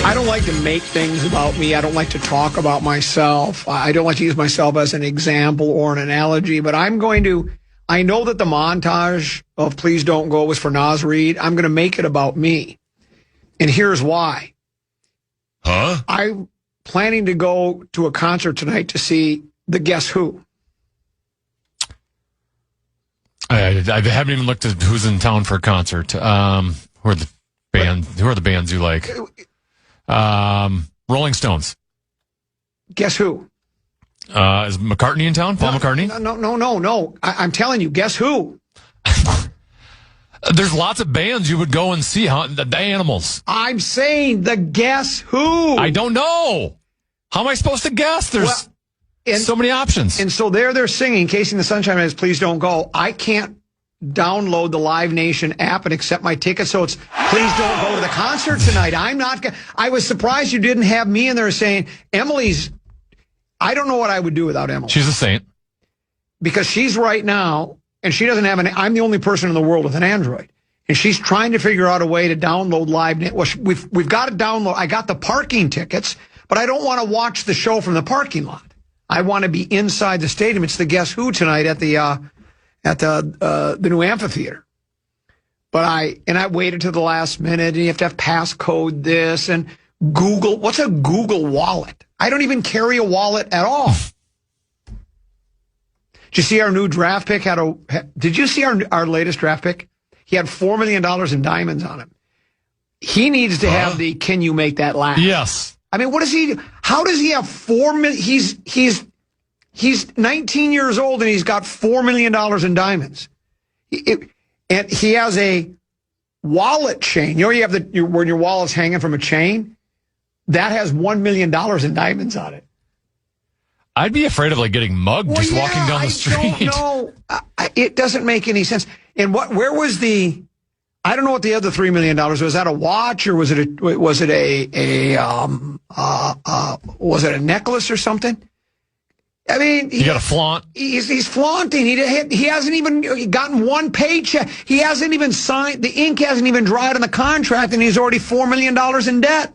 I don't like to make things about me. I don't like to talk about myself. I don't like to use myself as an example or an analogy, but I know that the montage of Please Don't Go was for Naz Reid. I'm going to make it about me. And here's why. I'm planning to go to a concert tonight to see the Guess Who. I haven't even looked at who's in town for a concert. Who are the bands you like? Rolling Stones. Guess who? Is McCartney in town? Paul McCartney? No. I'm telling you, guess who? There's lots of bands you would go and see, huh? The Animals. I'm saying the Guess Who. I don't know. How am I supposed to guess? There's so many options. And so they're singing, Casey and the Sunshine Band's Please Don't Go. I can't download the Live Nation app and accept my ticket, so it's Please Don't Go to the concert tonight. I was surprised you didn't have me in there saying, I don't know what I would do without Emily. She's a saint. Because she's right now, and she doesn't have I'm the only person in the world with an Android. And she's trying to figure out a way to download Live Nation. Well, we've got to download. I got the parking tickets, but I don't want to watch the show from the parking lot. I want to be inside the stadium. It's the Guess Who tonight at the new amphitheater. But I waited to the last minute, and you have to have passcode this and Google. What's a Google wallet? I don't even carry a wallet at all. Did you see our new draft pick? Did you see our latest draft pick? He had $4 million in diamonds on him. He needs to have the "Can you make that last?" Yes. I mean, what does he? How does he have $4 million? He's 19 years old and he's got $4 million in diamonds. And he has a wallet chain. You know, you have when your wallet's hanging from a chain. That has $1 million in diamonds on it. I'd be afraid of getting mugged walking down the street. No, it doesn't make any sense. And where was the? I don't know what the other $3 million was. Was that a watch or was it a necklace or something? I mean, you got to flaunt. He's flaunting. He hasn't even gotten one paycheck. He hasn't even signed. The ink hasn't even dried on the contract, and he's already $4 million in debt.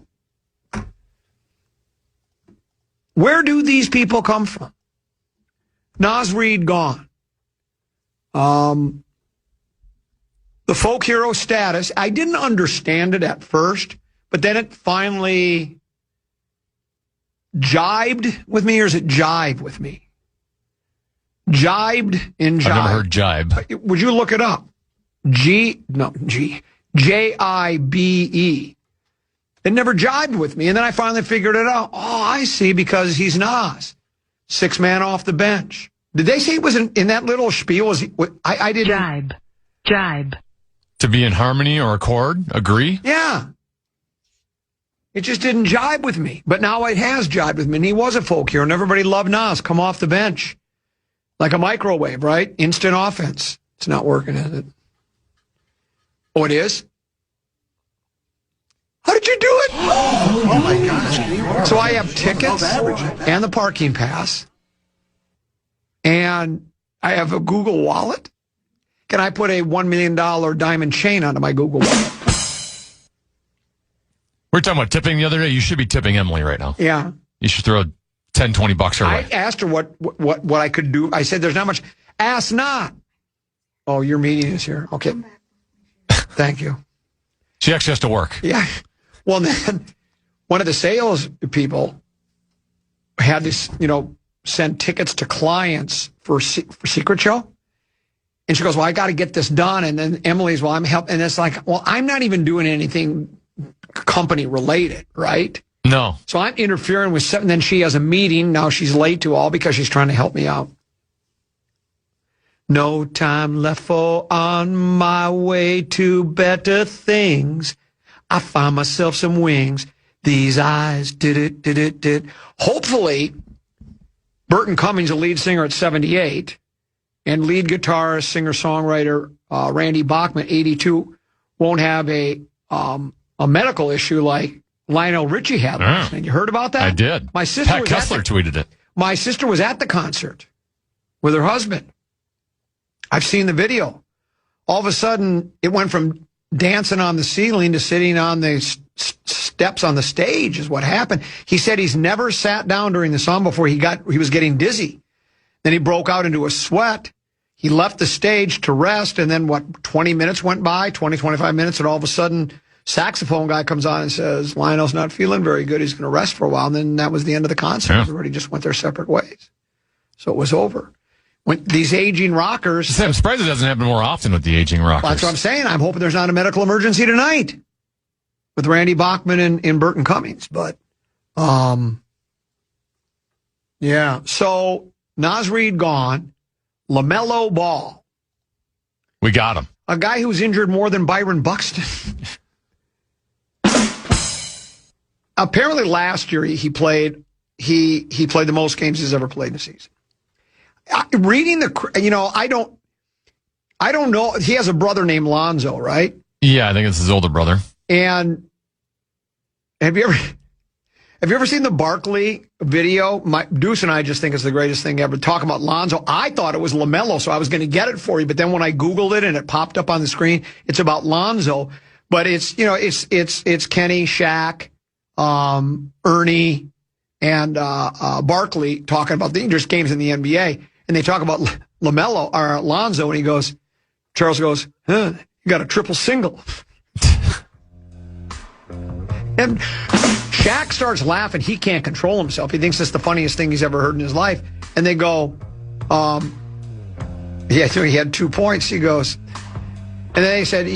Where do these people come from? Naz Reid gone. The folk hero status, I didn't understand it at first, but then it finally jibed with me, or is it jive with me? Jibed and jive. I've never heard jibe. Would you look it up? Jibe. It never jibed with me, and then I finally figured it out. Oh, I see, because he's Nas. 6 man off the bench. Did they say it was in that little spiel? I didn't. Jibe. To be in harmony or accord? Agree? Yeah. It just didn't jibe with me. But now it has jibed with me. And he was a folk hero, and everybody loved Nas. Come off the bench. Like a microwave, right? Instant offense. It's not working, is it? Oh, it is? How did you do it? Oh my gosh. So I have tickets and the parking pass. And I have a Google wallet. Can I put a $1 million diamond chain onto my Google wallet? We were talking about tipping the other day. You should be tipping Emily right now. Yeah. You should throw $10-20 her way. I asked her what I could do. I said, there's not much. Ask not. Oh, your meeting is here. Okay. Thank you. She actually has to work. Yeah. Well, then one of the sales people had to, send tickets to clients for Secret Show. And she goes, well, I got to get this done. And then Emily's, well, I'm helping. And it's like, well, I'm not even doing anything company related, right? No. So I'm interfering with something. Then she has a meeting. Now she's late to all because she's trying to help me out. No time left for on my way to better things. I find myself some wings. These eyes did it. Hopefully, Burton Cummings, the lead singer at 78, and lead guitarist, singer-songwriter Randy Bachman, 82, won't have a medical issue like Lionel Richie had last night. You heard about that? I did. My sister Pat Kessler tweeted it. My sister was at the concert with her husband. I've seen the video. All of a sudden, it went from dancing on the ceiling to sitting on the steps on the stage is what happened. He said he's never sat down during the song before he was getting dizzy. Then he broke out into a sweat. He left the stage to rest, and then 20 minutes went by, 25 minutes, and all of a sudden, saxophone guy comes on and says, Lionel's not feeling very good. He's going to rest for a while. And then that was the end of the concert. Yeah. Everybody just went their separate ways. So it was over. When these aging rockers... I'm surprised it doesn't happen more often with the aging rockers. Well, that's what I'm saying. I'm hoping there's not a medical emergency tonight with Randy Bachman and Burton Cummings. But, yeah. So, Naz Reid gone. LaMelo Ball. We got him. A guy who's injured more than Byron Buxton. Apparently last year he played the most games he's ever played in a season. Reading I don't know. He has a brother named Lonzo, right? Yeah, I think it's his older brother. And have you ever seen the Barkley video? Deuce and I just think it's the greatest thing ever. Talking about Lonzo, I thought it was LaMelo, so I was going to get it for you. But then when I Googled it and it popped up on the screen, it's about Lonzo. But it's Kenny, Shaq, Ernie, and Barkley talking about the dangerous games in the NBA. And they talk about LaMelo or Lonzo, and Charles goes, you got a triple single. And Shaq starts laughing. He can't control himself. He thinks it's the funniest thing he's ever heard in his life. And they go, yeah, so he had 2 points. He goes, and then they said,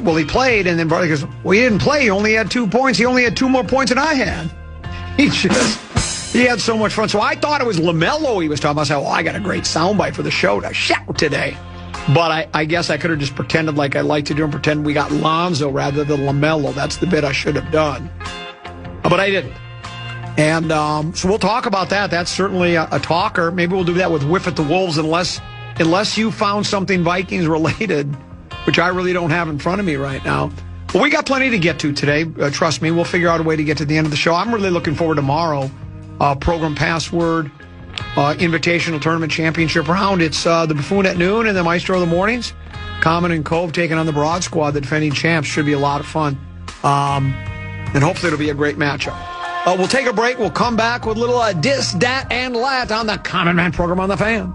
well, he played. And then Barkley goes, well, he didn't play. He only had 2 points. He only had 2 more points than I had. He had so much fun. So I thought it was LaMelo he was talking about. I said, well, I got a great soundbite for the show to shout today. But I guess I could have just pretended like I like to do and pretend we got Lonzo rather than LaMelo. That's the bit I should have done. But I didn't. And so we'll talk about that. That's certainly a talker. Maybe we'll do that with Whiff at the Wolves unless you found something Vikings related, which I really don't have in front of me right now. But we got plenty to get to today. Trust me, we'll figure out a way to get to the end of the show. I'm really looking forward to tomorrow. Program password, invitational tournament championship round. It's the Buffoon at noon and the Maestro of the mornings. Common and Cove taking on the Broad Squad, the defending champs. Should be a lot of fun. And hopefully it'll be a great matchup. We'll take a break. We'll come back with a little dis, dat, and lat on the Common Man program on the Fan.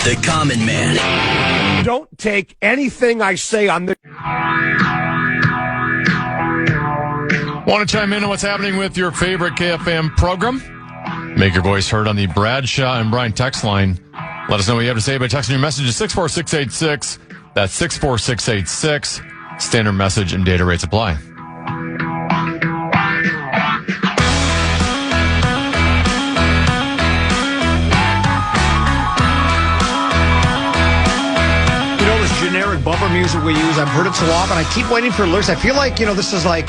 The Common Man. Don't take anything I say on the... Want to chime in on what's happening with your favorite KFAN program? Make your voice heard on the Bradshaw and Bryan text line. Let us know what you have to say by texting your message to 64686. That's 64686. Standard message and data rates apply. Generic bumper music we use. I've heard it so often. I keep waiting for lyrics. I feel like, this is like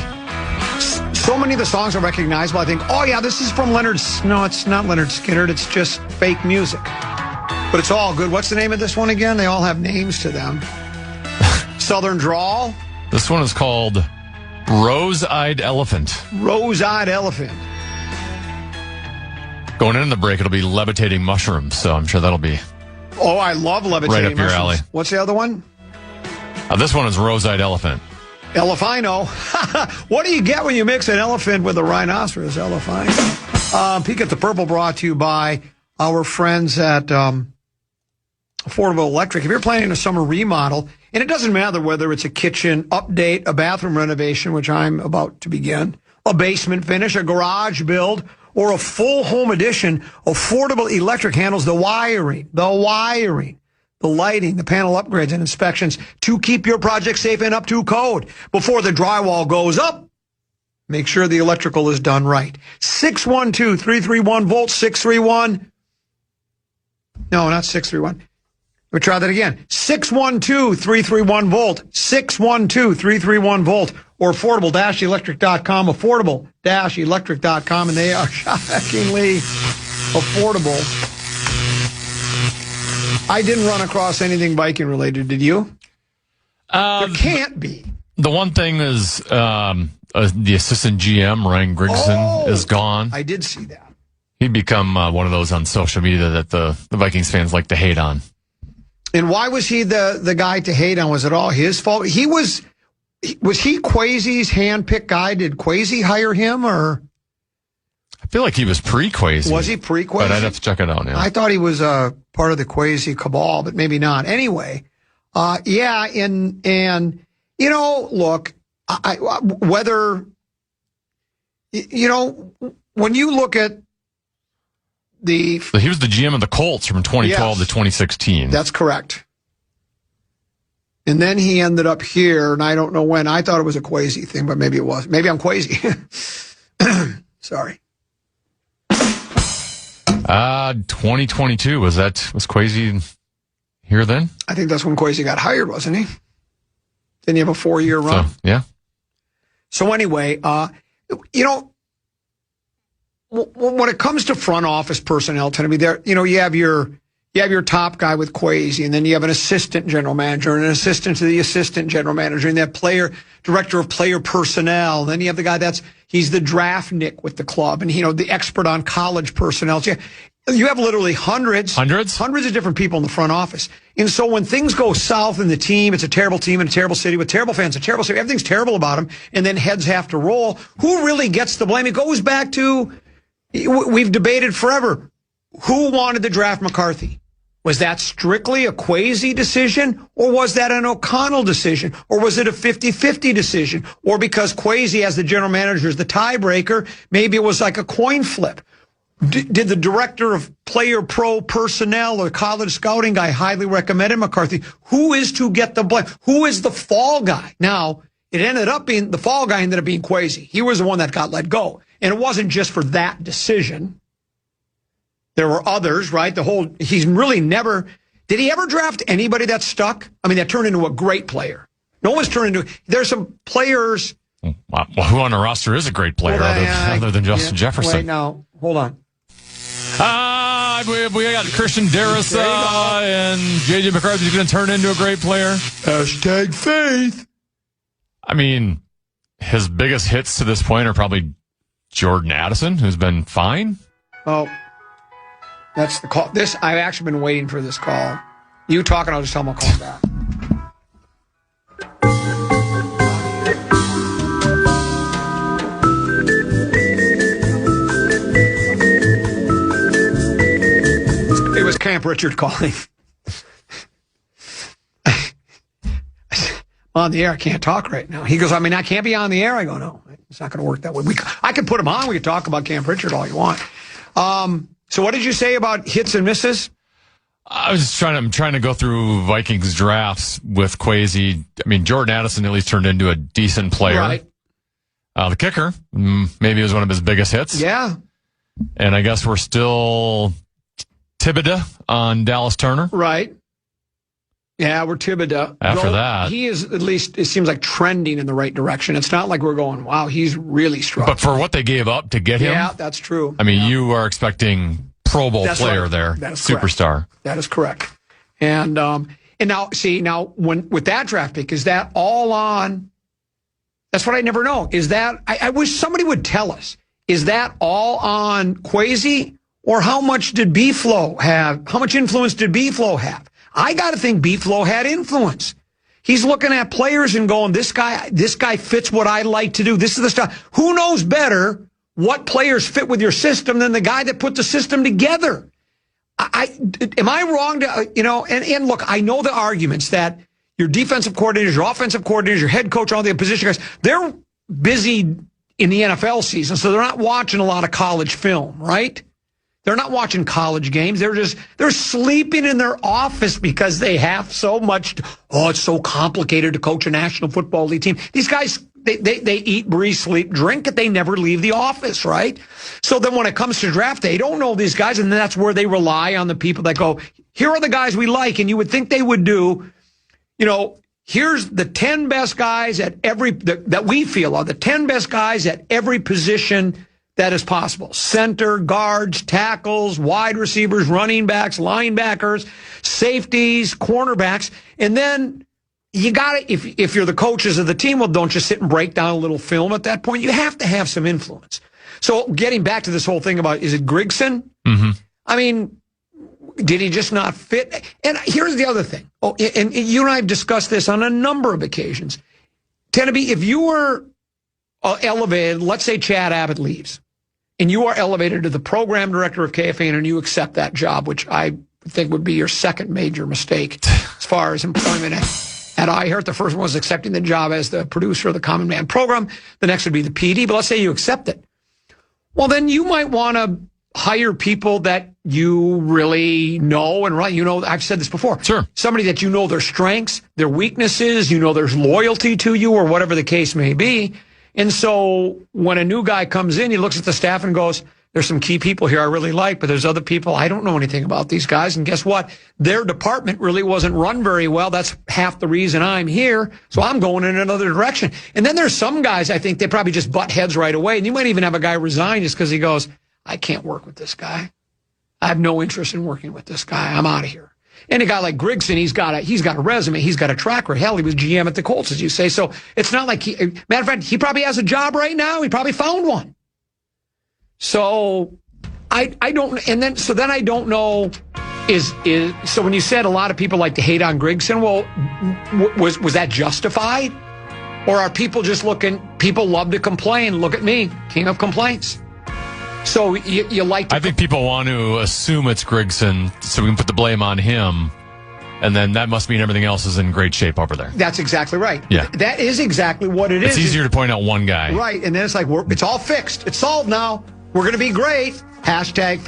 so many of the songs are recognizable. I think, oh yeah, this is from Leonard. No, it's not Leonard Skinner. It's just fake music. But it's all good. What's the name of this one again? They all have names to them. Southern Drawl. This one is called Rose-Eyed Elephant. Rose-Eyed Elephant. Going into the break, it'll be Levitating Mushrooms, so I'm sure that'll be... Oh, I love Levitating right up your mushrooms. alley. What's the other one? This one is Rose-Eyed Elephant. Elephino. What do you get when you mix an elephant with a rhinoceros? Elephino. Peek at the Purple brought to you by our friends at Affordable Electric. If you're planning a summer remodel, and it doesn't matter whether it's a kitchen update, a bathroom renovation, which I'm about to begin, a basement finish, a garage build, or a full home addition, Affordable Electric handles the wiring, the lighting, the panel upgrades and inspections to keep your project safe and up to code. Before the drywall goes up, make sure the electrical is done right. 612-331-VOLT, 631. No, not 631. Let me try that again. 612-331-VOLT, 612-331-VOLT, or affordable-electric.com, affordable-electric.com, and they are shockingly affordable. I didn't run across anything Viking related. Did you? There can't be. The one thing is the assistant GM, Ryan Grigson, is gone. I did see that. He'd become one of those on social media that the Vikings fans like to hate on. And why was he the guy to hate on? Was it all his fault? Was he Kwesi's handpicked guy? Did Kwesi hire him, or? I feel like he was pre-Kwesi. Was he pre-Kwesi? But I'd have to check it out now. I thought he was part of the Kwesi cabal, but maybe not. Anyway, yeah, and you know, look, whether, you know, when you look at he was the GM of the Colts from 2012 to 2016. That's correct. And then he ended up here, and I don't know when. I thought it was a Kwesi thing, but maybe it was. Maybe I'm Kwesi. Sorry. 2022 was Kwesi here then? I think that's when Kwesi got hired, wasn't he? Didn't he have a 4-year run? So, yeah. So anyway, you know, when it comes to front office personnel, to me, there, you know, you have your top guy with Kwesi, and then you have an assistant general manager and an assistant to the assistant general manager, and that director of player personnel. And then you have the guy he's the draftnik with the club, and, you know, the expert on college personnel. So you have literally hundreds of different people in the front office. And so when things go south in the team, it's a terrible team in a terrible city with terrible fans, a terrible city, everything's terrible about them, and then heads have to roll. Who really gets the blame? It goes back to, we've debated forever, who wanted to draft McCarthy? Was that strictly a Kwesi decision, or was that an O'Connell decision, or was it a 50-50 decision? Or because Kwesi, as the general manager, is the tiebreaker, maybe it was like a coin flip. Did the director of player pro personnel or college scouting guy highly recommended McCarthy? Who is to get the blame? Who is the fall guy? Now, it ended up being, the fall guy ended up being Kwesi. He was the one that got let go. And it wasn't just for that decision. There were others, right? He's really never, did he ever draft anybody that stuck? I mean, that turned into a great player. No one's turned into, there's some players. Well, who on the roster is a great player other than Justin Jefferson? Wait, now, hold on. We got Christian Darrisaw, and J.J. McCarthy's going to turn into a great player. Hashtag faith. I mean, his biggest hits to this point are probably Jordan Addison, who's been fine. Oh, that's the call. I've actually been waiting for this call. You talk, and I'll just tell him I'll call back. It was Camp Richard calling. On the air, I can't talk right now. He goes, I mean, I can't be on the air. I go, no, it's not going to work that way. I could put him on. We could talk about Camp Richard all you want. So what did you say about hits and misses? I was just I'm trying to go through Vikings drafts with Kwesi. I mean, Jordan Addison at least turned into a decent player. Right. The kicker, maybe was one of his biggest hits. Yeah. And I guess we're still Thibodeau on Dallas Turner. Right. Yeah, we're Thibodeau. After that. He is, at least, it seems like trending in the right direction. It's not like we're going, wow, he's really strong. But for what they gave up to get him. Yeah, that's true. I mean, you are expecting Pro Bowl player there. That is superstar. Correct. That is correct. And now, with that draft pick, is that all on? That's what I never know. Is that, I wish somebody would tell us, is that all on Kwesi, or how much did B-Flow have? How much influence did B-Flow have? I got to think B-Flow had influence. He's looking at players and going, this guy fits what I like to do. This is the stuff. Who knows better what players fit with your system than the guy that put the system together? Am I wrong to, and look, I know the arguments that your defensive coordinators, your offensive coordinators, your head coach, all the position guys, they're busy in the NFL season, so they're not watching a lot of college film, right? They're not watching college games. They're sleeping in their office because they have so much. It's so complicated to coach a National Football League team. These guys, they eat, breathe, sleep, drink it. They never leave the office, right? So then when it comes to draft, they don't know these guys, and that's where they rely on the people that go, here are the guys we like, and you would think they would do, here's the 10 best guys that we feel are the 10 best guys at every position that is possible. Center, guards, tackles, wide receivers, running backs, linebackers, safeties, cornerbacks. And then you got to, if you're the coaches of the team, well, don't just sit and break down a little film at that point. You have to have some influence. So getting back to this whole thing about, is it Grigson? Mm-hmm. I mean, Did he just not fit? And here's the other thing. Oh, and you and I have discussed this on a number of occasions. Teneby, if you were elevated, let's say Chad Abbott leaves, and you are elevated to the program director of KFAN and you accept that job, which I think would be your second major mistake as far as employment at iHeart. The first one was accepting the job as the producer of the Common Man program. The next would be the PD, but let's say you accept it. Well, then you might want to hire people that you really know and right. You know, I've said this before. Sure. Somebody that you know their strengths, their weaknesses, you know there's loyalty to you or whatever the case may be. And so when a new guy comes in, he looks at the staff and goes, there's some key people here I really like, but there's other people I don't know anything about these guys. And guess what? Their department really wasn't run very well. That's half the reason I'm here. So I'm going in another direction. And then there's some guys, I think they probably just butt heads right away. And you might even have a guy resign just because he goes, I can't work with this guy. I have no interest in working with this guy. I'm out of here. And a guy like Grigson, he's got a resume. He's got a track record. Hell, he was GM at the Colts, as you say. So it's not like matter of fact, he probably has a job right now. He probably found one. So I don't, and then, so then I don't know so when you said a lot of people like to hate on Grigson, well, was that justified? Or are people just people love to complain. Look at me, king of complaints. So you like to... I think people want to assume it's Grigson so we can put the blame on him, and then that must mean everything else is in great shape over there. That's exactly right. Yeah. That is exactly what it is. It's easier to point out one guy. Right, and then it's like, it's all fixed. It's solved now. We're going to be great. Hashtag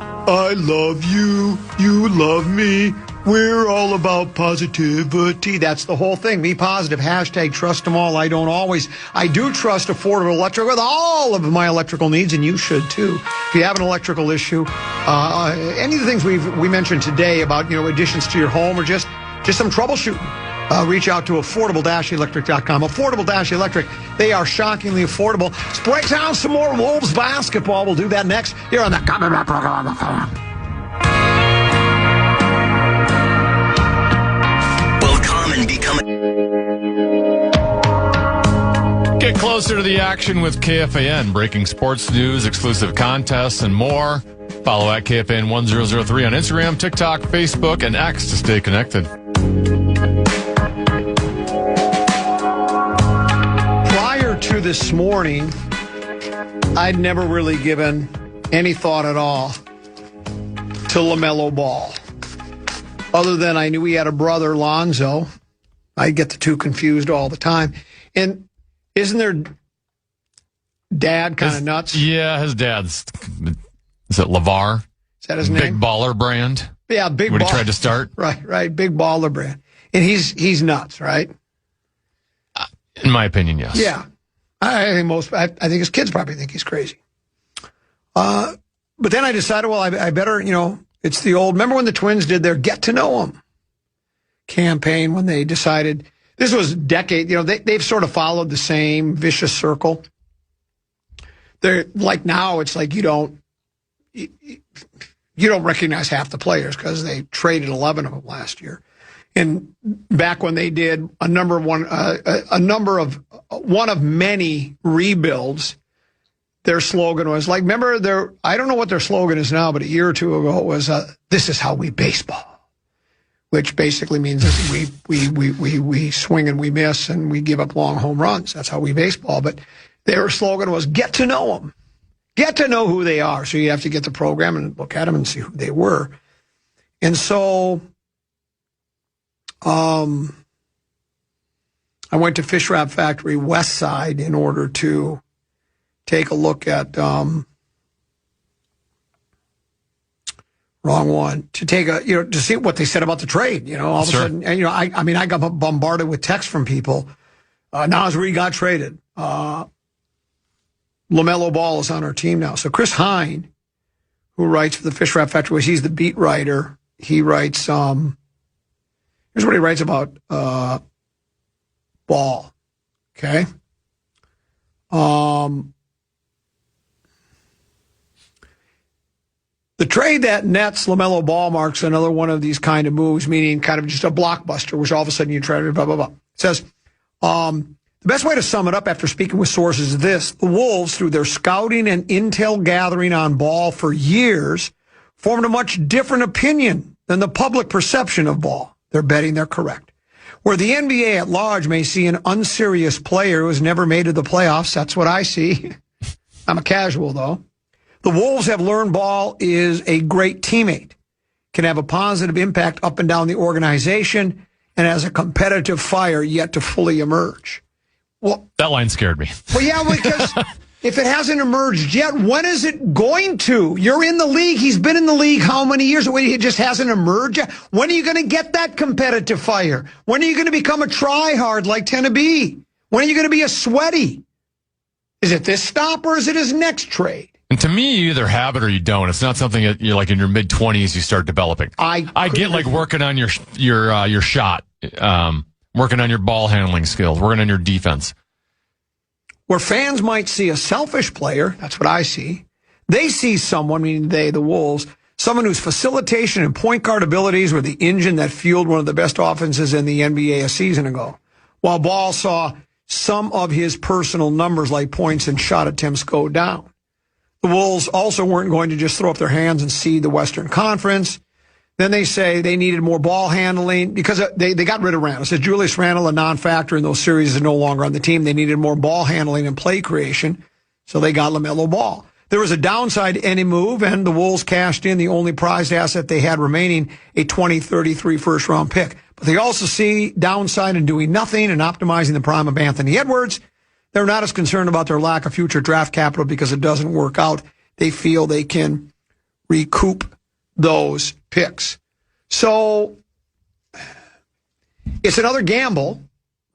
I love you. You love me. We're all about positivity. That's the whole thing. Be positive. Hashtag trust them all. I do trust affordable electric with all of my electrical needs, and you should too. If you have an electrical issue, any of the things we mentioned today about, additions to your home or just some troubleshooting, reach out to affordable-electric.com. Affordable-electric. They are shockingly affordable. Let's break down some more Wolves basketball. We'll do that next here on the Common Man program on the phone. Get closer to the action with KFAN. Breaking sports news, exclusive contests, and more. Follow at KFAN 1003 on Instagram, TikTok, Facebook, and X to stay connected. Prior to this morning, I'd never really given any thought at all to LaMelo Ball. Other than I knew he had a brother, Lonzo. I get the two confused all the time. And isn't their dad kind of nuts? Yeah, his dad's, is it LeVar? Is that his name? Big Baller brand. Yeah, Big Baller. When he tried to start. Right, Big Baller brand. And he's nuts, right? In my opinion, yes. Yeah. I think his kids probably think he's crazy. But then I decided, well, I better, it's the old, remember when the Twins did their Get to Know Him campaign when they decided, this was a decade, they've sort of followed the same vicious circle. They're like now it's like you don't recognize half the players because they traded 11 of them last year. And back when they did one of many rebuilds, their slogan was like, remember I don't know what their slogan is now, but a year or two ago it was, this is how we baseball, which basically means we swing and we miss and we give up long home runs. That's how we baseball. But their slogan was get to know them, get to know who they are. So you have to get the program and look at them and see who they were. And so, I went to Fish Wrap Factory West Side in order to take a look at, wrong one, to take to see what they said about the trade, all of a sudden, and, I got bombarded with texts from people. Nasri got traded. LaMelo Ball is on our team now. So Chris Hine, who writes for the Fish Wrap Factory, he's the beat writer. He writes, here's what he writes about, Ball. Okay. The trade that nets LaMelo Ball marks another one of these kind of moves, meaning kind of just a blockbuster, which all of a sudden you try to blah, blah, blah. It says, the best way to sum it up after speaking with sources is this. The Wolves, through their scouting and intel gathering on Ball for years, formed a much different opinion than the public perception of ball. They're betting they're correct. Where the NBA at large may see an unserious player who has never made it to the playoffs, that's what I see. I'm a casual, though. The Wolves have learned ball is a great teammate, can have a positive impact up and down the organization, and has a competitive fire yet to fully emerge. Well, that line scared me. Well, yeah, because if it hasn't emerged yet, when is it going to? You're in the league. He's been in the league how many years? It just hasn't emerged yet. When are you going to get that competitive fire? When are you going to become a try-hard like Tennessee? When are you going to be a sweaty? Is it this stop or is it his next trade? And to me, you either have it or you don't. It's not something that you're like in your mid-20s you start developing. I get like working on your shot, working on your ball handling skills, working on your defense. Where fans might see a selfish player, that's what I see. They see someone, meaning they, the Wolves, someone whose facilitation and point guard abilities were the engine that fueled one of the best offenses in the NBA a season ago. While Ball saw some of his personal numbers like points and shot attempts go down. The Wolves also weren't going to just throw up their hands and seed the Western Conference. Then they say they needed more ball handling because they got rid of Randle. It says Julius Randle, a non-factor in those series, is no longer on the team. They needed more ball handling and play creation, so they got LaMelo Ball. There was a downside to any move, and the Wolves cashed in the only prized asset they had remaining, a 2033 first-round pick. But they also see downside in doing nothing and optimizing the prime of Anthony Edwards. They're not as concerned about their lack of future draft capital because it doesn't work out. They feel they can recoup those picks. So it's another gamble,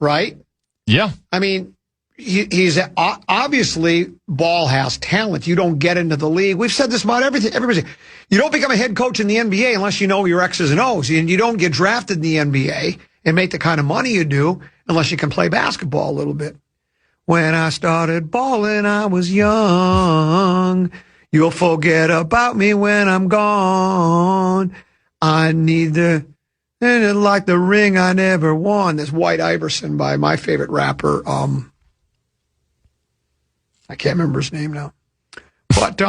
right? Yeah. I mean, he's obviously Ball has talent. You don't get into the league. We've said this about everything. Everybody, you don't become a head coach in the NBA unless you know your X's and O's. And you don't get drafted in the NBA and make the kind of money you do unless you can play basketball a little bit. When I started balling, I was young. You'll forget about me when I'm gone. I need like the ring I never won. This White Iverson by my favorite rapper. I can't remember his name now. But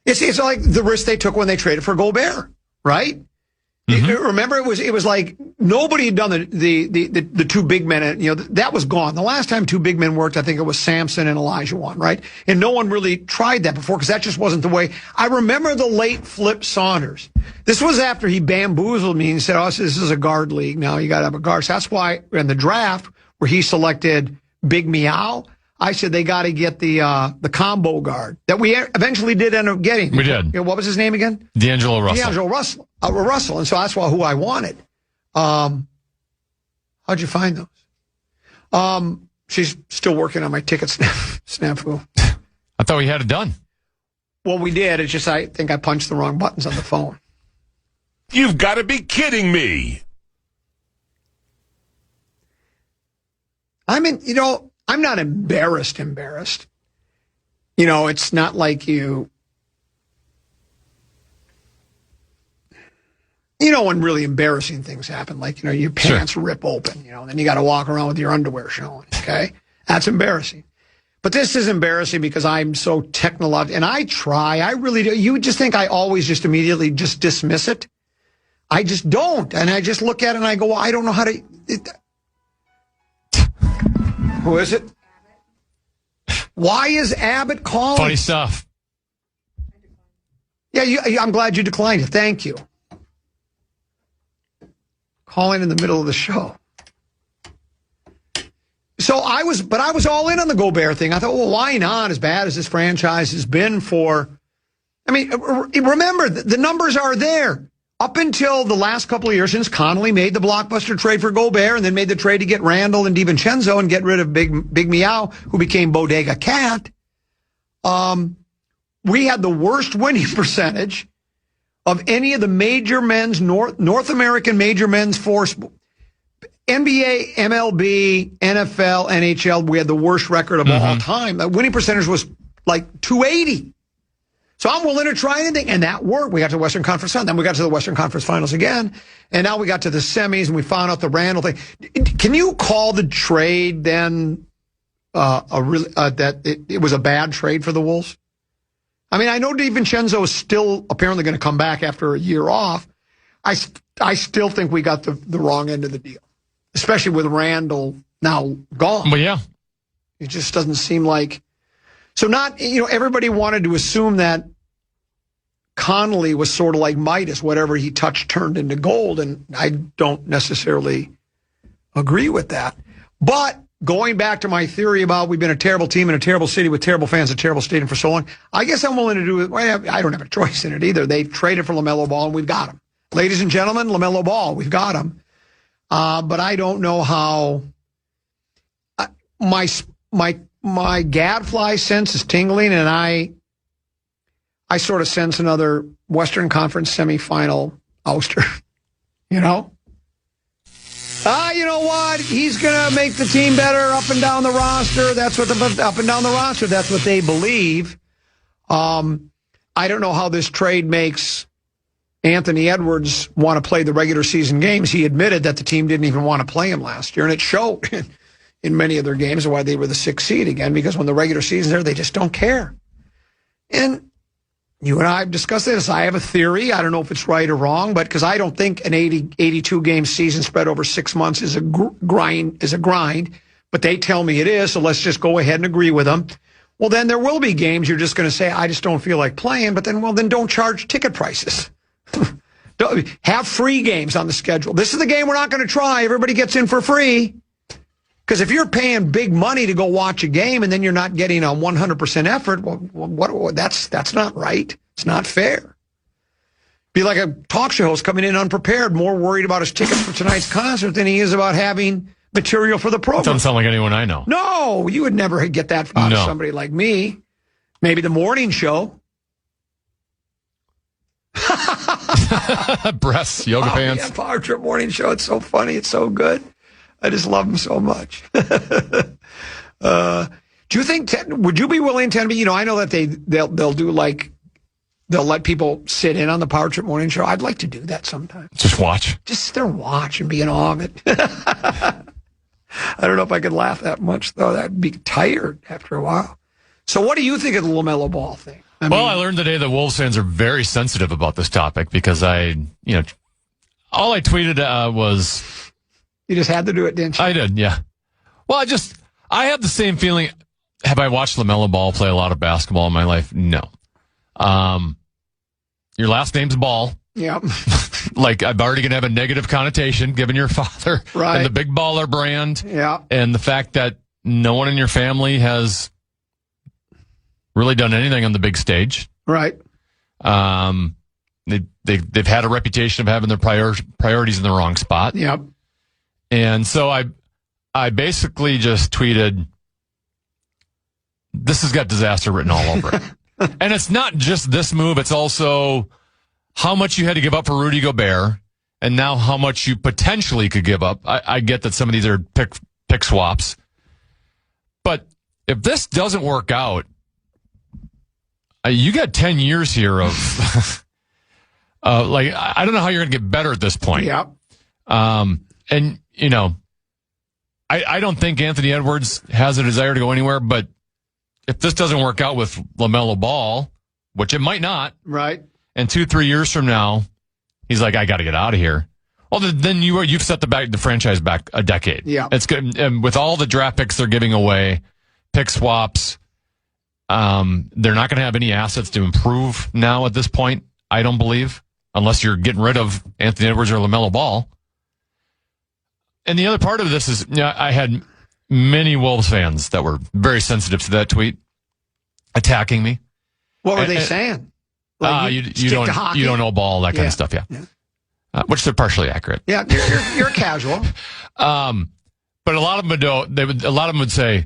it's like the risk they took when they traded for Gobert, right? Mm-hmm. Remember, it was like nobody had done the two big men. That was gone. The last time two big men worked, I think it was Samson and Elijah one, right? And no one really tried that before because that just wasn't the way. I remember the late Flip Saunders. This was after he bamboozled me and said, "Oh, this is a guard league. Now you got to have a guard." So that's why in the draft where he selected Big Meow, I said they got to get the combo guard that we eventually did end up getting. We did. What was his name again? D'Angelo Russell. D'Angelo Russell. And so that's who I wanted. How'd you find those? She's still working on my ticket snafu. I thought we had it done. Well, we did. It's just I think I punched the wrong buttons on the phone. You've got to be kidding me. I'm not embarrassed. It's not like when really embarrassing things happen, like, your pants rip open, and then you got to walk around with your underwear showing, okay? That's embarrassing. But this is embarrassing because I'm so technological, and I really do. You would just think I always just immediately just dismiss it. I just don't, and I just look at it and I go, well, I don't know how to... Who is it? Why is Abbott calling? Funny stuff. Yeah, I'm glad you declined it. Thank you. Calling in the middle of the show. So I was all in on the Gobert thing. I thought, well, why not? As bad as this franchise has been remember, the numbers are there. Up until the last couple of years, since Connolly made the blockbuster trade for Gobert and then made the trade to get Randall and DiVincenzo and get rid of Big Meow, who became Bodega Cat, we had the worst winning percentage of any of the major men's, North American major men's force. NBA, MLB, NFL, NHL, we had the worst record of all time. The winning percentage was like 280. So I'm willing to try anything, and that worked. We got to the Western Conference Final, then we got to the Western Conference Finals again, and now we got to the semis, and we found out the Randall thing. Can you call the trade then it was a bad trade for the Wolves? I mean, I know DiVincenzo is still apparently going to come back after a year off. I still think we got the wrong end of the deal, especially with Randall now gone. But yeah, it just doesn't seem like. So everybody wanted to assume that Connolly was sort of like Midas, whatever he touched turned into gold, and I don't necessarily agree with that. But going back to my theory about we've been a terrible team in a terrible city with terrible fans, a terrible stadium for so long, I guess I'm willing to do it. Well, I don't have a choice in it either. They've traded for LaMelo Ball, and we've got him. Ladies and gentlemen, LaMelo Ball, we've got him. But I don't know how my gadfly sense is tingling, and I sort of sense another Western Conference semifinal ouster. You know? You know what? He's going to make the team better up and down the roster. That's what up and down the roster. That's what they believe. I don't know how this trade makes Anthony Edwards want to play the regular season games. He admitted that the team didn't even want to play him last year, and it showed in many of their games why they were the 6th seed again, because when the regular season's there, they just don't care. And you and I have discussed this. I have a theory. I don't know if it's right or wrong, but because I don't think an 82-game season spread over 6 months is a grind, but they tell me it is, so let's just go ahead and agree with them. Well, then there will be games you're just going to say, I just don't feel like playing, but then don't charge ticket prices. Have free games on the schedule. This is the game we're not going to try. Everybody gets in for free. Because if you're paying big money to go watch a game and then you're not getting a 100% effort, well, that's not right. It's not fair. Be like a talk show host coming in unprepared, more worried about his tickets for tonight's concert than he is about having material for the program. Doesn't sound like anyone I know. No, you would never get that out of somebody like me. Maybe the morning show. Breasts, yoga pants. Yeah, Power Trip morning show. It's so funny. It's so good. I just love them so much. Do you think, would you be willing to, I know that they'll do they'll let people sit in on the Power Trip morning show. I'd like to do that sometime. Just watch. Just sit there and watch and be in awe of it. I don't know if I could laugh that much, though. That'd be tired after a while. So what do you think of the LaMelo Ball thing? I learned today that Wolves fans are very sensitive about this topic because all I tweeted was... You just had to do it, didn't you? I did, yeah. Well, I have the same feeling. Have I watched LaMelo Ball play a lot of basketball in my life? No. Your last name's Ball. Yep. I'm already going to have a negative connotation given your father and the big baller brand. Yeah. And the fact that no one in your family has really done anything on the big stage. Right. They've had a reputation of having their priorities in the wrong spot. Yep. And so I basically just tweeted, this has got disaster written all over it. And it's not just this move. It's also how much you had to give up for Rudy Gobert and now how much you potentially could give up. I get that some of these are pick swaps. But if this doesn't work out, you got 10 years here of, I don't know how you're going to get better at this point. Yeah. And, I don't think Anthony Edwards has a desire to go anywhere, but if this doesn't work out with LaMelo Ball, which it might not. Right. And 2-3 years from now, he's like, I got to get out of here. Well, then you've set the franchise back a decade. Yeah. It's good. And with all the draft picks they're giving away, pick swaps, they're not going to have any assets to improve now at this point, I don't believe, unless you're getting rid of Anthony Edwards or LaMelo Ball. And the other part of this is, I had many Wolves fans that were very sensitive to that tweet, attacking me. What were they saying? You don't know ball, that kind of stuff, yeah. Which they're partially accurate. Yeah, you're casual. But a lot of them would say,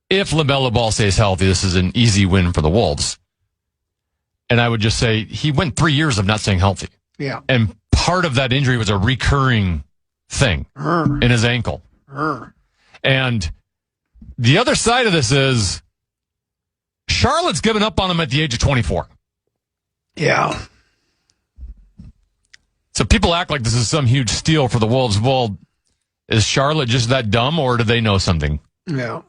if LaMelo Ball stays healthy, this is an easy win for the Wolves. And I would just say he went 3 years of not staying healthy. Yeah. And part of that injury was a recurring thing in his ankle. And the other side of this is Charlotte's given up on him at the age of 24. Yeah. So people act like this is some huge steal for the Wolves. Well, is Charlotte just that dumb, or do they know something? Yeah.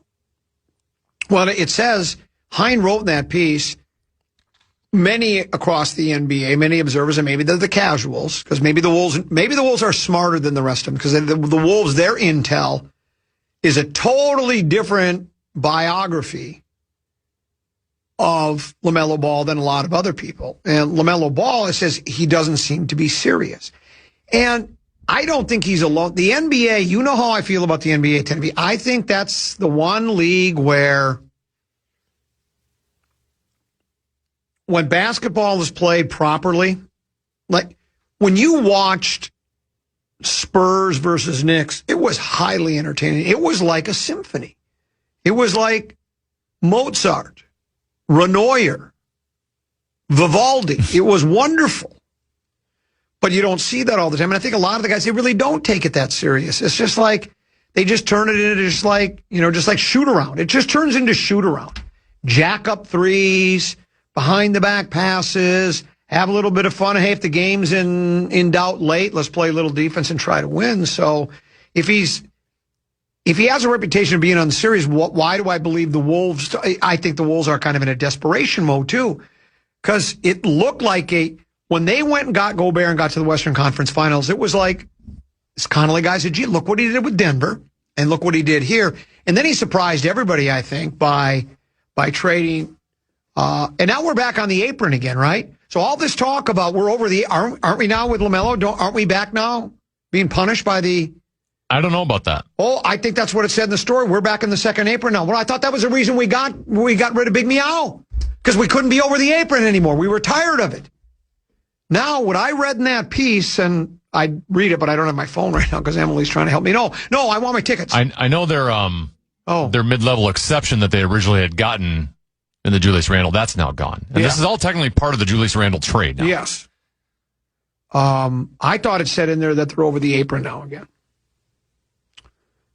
Well, it says, Hein wrote in that piece, many across the NBA, many observers, and maybe they're the casuals, because maybe the Wolves are smarter than the rest of them, because the Wolves, their intel is a totally different biography of LaMelo Ball than a lot of other people. And LaMelo Ball, it says he doesn't seem to be serious. And I don't think he's alone. The NBA, you know how I feel about the NBA, Tennessee. I think that's the one league where when basketball is played properly, like when you watched Spurs versus Knicks, it was highly entertaining. It was like a symphony. It was like Mozart, Renoir, Vivaldi. It was wonderful. But you don't see that all the time. And I think a lot of the guys, they really don't take it that serious. It's just like, they just turn it into just like shoot around. It just turns into shoot around. Jack up threes, behind the back passes, have a little bit of fun. Hey, if the game's in doubt late, let's play a little defense and try to win. So if he has a reputation of being unserious, why do I believe the Wolves? I think the Wolves are kind of in a desperation mode too, because it looked like when they went and got Gobert and got to the Western Conference Finals, it was like, it's kind of like guys said, gee, look what he did with Denver and look what he did here. And then he surprised everybody, I think, by trading. And now we're back on the apron again, right? So all this talk about we're over aren't we now with LaMelo? Aren't we back now being punished by the? I don't know about that. Oh, I think that's what it said in the story. We're back in the second apron now. Well, I thought that was the reason we got rid of Big Meow, because we couldn't be over the apron anymore. We were tired of it. Now, what I read in that piece, and I read it, but I don't have my phone right now because Emily's trying to help me. No, I want my tickets. I know their mid-level exception that they originally had gotten in the Julius Randle, that's now gone. And this is all technically part of the Julius Randle trade now. Yes. I thought it said in there that they're over the apron now again.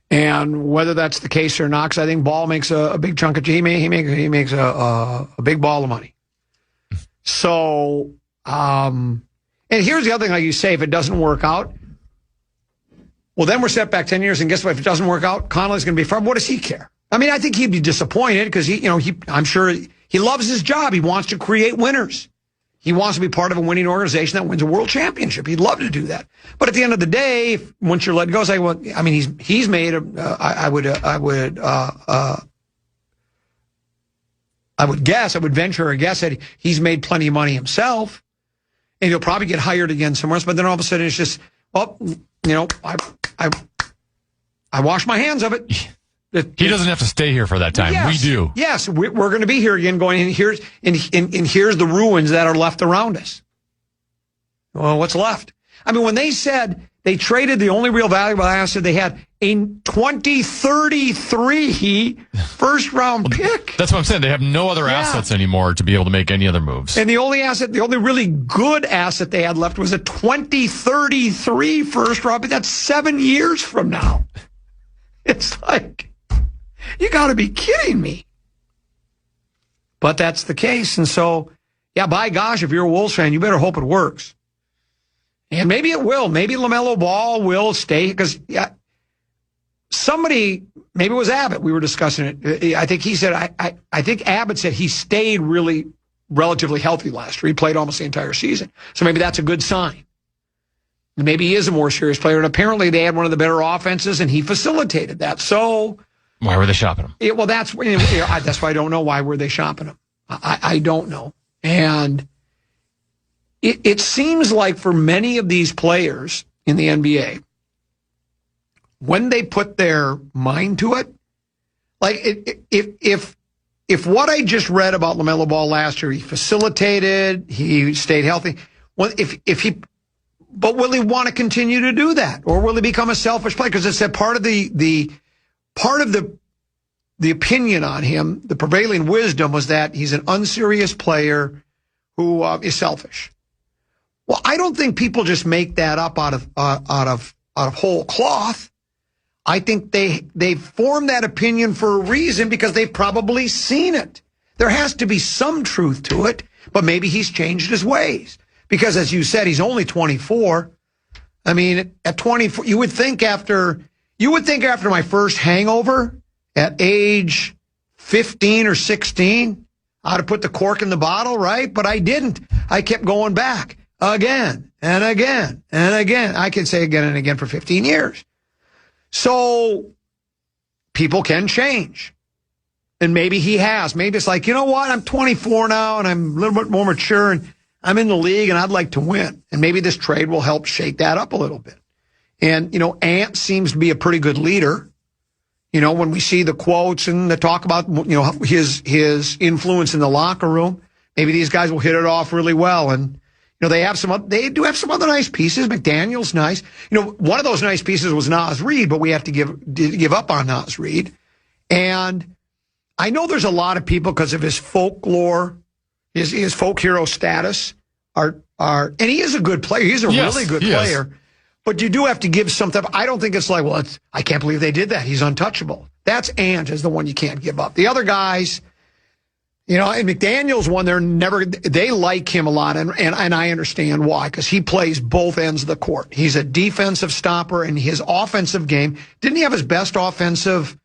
And whether that's the case or not, because I think Ball makes a big chunk of he makes a big ball of money. So, and here's the other thing, like you say, if it doesn't work out, well, then we're set back 10 years, and guess what? If it doesn't work out, Connolly's going to be fired. What does he care? I mean, I think he'd be disappointed because I'm sure he loves his job. He wants to create winners. He wants to be part of a winning organization that wins a world championship. He'd love to do that. But at the end of the day, once you're let go, say, well, I mean, he's made. I would venture a guess that he's made plenty of money himself, and he'll probably get hired again somewhere else. But then all of a sudden, it's just, well, I wash my hands of it. He doesn't have to stay here for that time. Yes, we do. Yes, we're going to be here again. Going and here's the ruins that are left around us. Well, what's left? I mean, when they said they traded the only real valuable asset they had, a 2033 first round pick. That's what I'm saying. They have no other assets anymore to be able to make any other moves. And the only really good asset they had left was a 2033 first round pick. That's 7 years from now. It's like, you got to be kidding me. But that's the case. And so, yeah, by gosh, if you're a Wolves fan, you better hope it works. And maybe it will. Maybe LaMelo Ball will stay because somebody, maybe it was Abbott, we were discussing it. I think he said, I think Abbott said he stayed really relatively healthy last year. He played almost the entire season. So maybe that's a good sign. Maybe he is a more serious player. And apparently they had one of the better offenses, and he facilitated that. So why were they shopping him? Well, that's why I don't know why were they shopping him. I don't know. And it seems like for many of these players in the NBA, when they put their mind to it, like if what I just read about LaMelo Ball last year, he facilitated, he stayed healthy. Well, but will he want to continue to do that, or will he become a selfish player? Because it's that part of the opinion on him, the prevailing wisdom was that he's an unserious player who is selfish. Well, I don't think people just make that up out of whole cloth. I think they form that opinion for a reason because they've probably seen it. There has to be some truth to it, but maybe he's changed his ways. Because as you said, he's only 24. I mean, at 24, you would think after my first hangover at age 15 or 16, I'd have put the cork in the bottle, right? But I didn't. I kept going back again and again and again. I can say again and again for 15 years. So people can change. And maybe he has. Maybe it's like, you know what? I'm 24 now and I'm a little bit more mature and I'm in the league and I'd like to win. And maybe this trade will help shake that up a little bit. And, Ant seems to be a pretty good leader. When we see the quotes and the talk about, his influence in the locker room, maybe these guys will hit it off really well. And, they do have some other nice pieces. McDaniel's nice. One of those nice pieces was Naz Reid, but we have to give up on Naz Reid. And I know there's a lot of people because of his folklore, his folk hero status and he is a good player. He's a really good player. But you do have to give something. I don't think it's like, I can't believe they did that. He's untouchable. That's Ant is the one you can't give up. The other guys, and McDaniel's one, they like him a lot. And I understand why, because he plays both ends of the court. He's a defensive stopper and his offensive game. Didn't he have his best offensive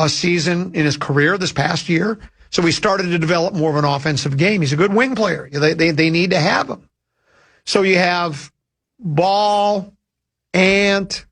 season in his career this past year? So he started to develop more of an offensive game. He's a good wing player. They need to have him. So you have Ball, Ant,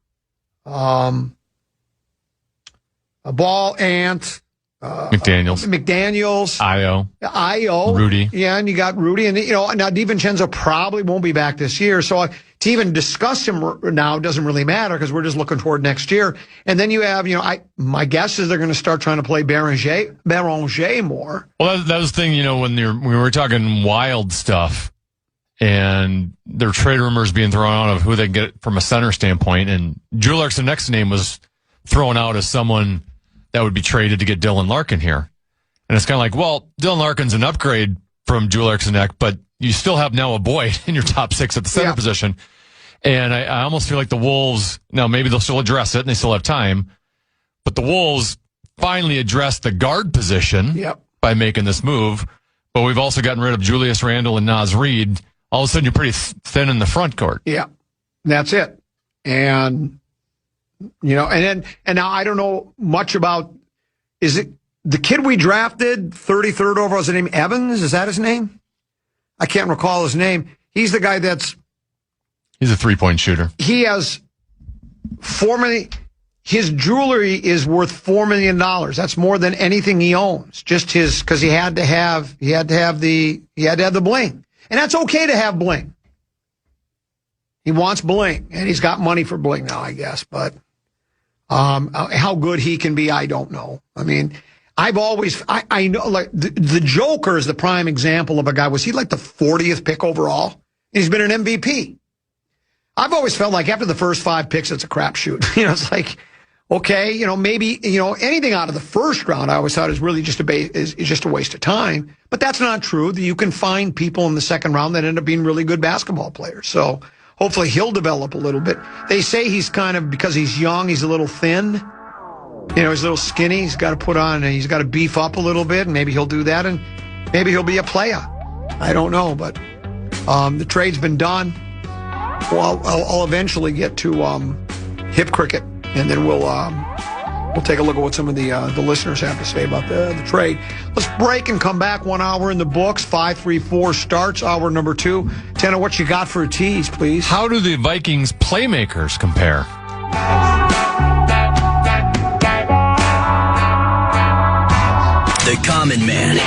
McDaniels, Io, Rudy. Yeah, and you got Rudy, and now DiVincenzo probably won't be back this year, so to even discuss him now doesn't really matter because we're just looking toward next year. And then you have, my guess is they're going to start trying to play Béranger more. Well, that was the thing, when we were talking wild stuff. And there are trade rumors being thrown out of who they can get from a center standpoint. And Drew Larkin's next name was thrown out as someone that would be traded to get Dylan Larkin here. And it's kind of like, well, Dylan Larkin's an upgrade from Drew Larkin's neck, but you still have now a Boyd in your top 6 at the center position. And I almost feel like the Wolves, now maybe they'll still address it and they still have time, but the Wolves finally addressed the guard position by making this move. But we've also gotten rid of Julius Randle and Naz Reid. All of a sudden, you're pretty thin in the front court. Yeah, that's it. And, and now I don't know much about, is it the kid we drafted, 33rd overall, is his name Evans? Is that his name? I can't recall his name. He's the guy he's a 3-point shooter. He has his jewelry is worth $4 million. That's more than anything he owns. Just because he had to have the bling. And that's okay to have bling. He wants bling, and he's got money for bling now, I guess. But how good he can be, I don't know. I mean, I know, like, the Joker is the prime example of a guy. Was he like the 40th pick overall? He's been an MVP. I've always felt like after the first 5 picks, it's a crapshoot. It's like, okay, maybe, anything out of the first round, I always thought is really just a waste of time. But that's not true. You can find people in the second round that end up being really good basketball players. So hopefully he'll develop a little bit. They say he's kind of, because he's young, he's a little thin. He's a little skinny. He's got to beef up a little bit, and maybe he'll do that, and maybe he'll be a player. I don't know, but the trade's been done. Well, I'll eventually get to hip cricket. And then we'll take a look at what some of the listeners have to say about the trade. Let's break and come back. 1 hour in the books. 5:34 starts hour number 2. Tanner, what you got for a tease, please? How do the Vikings playmakers compare? The Common Man.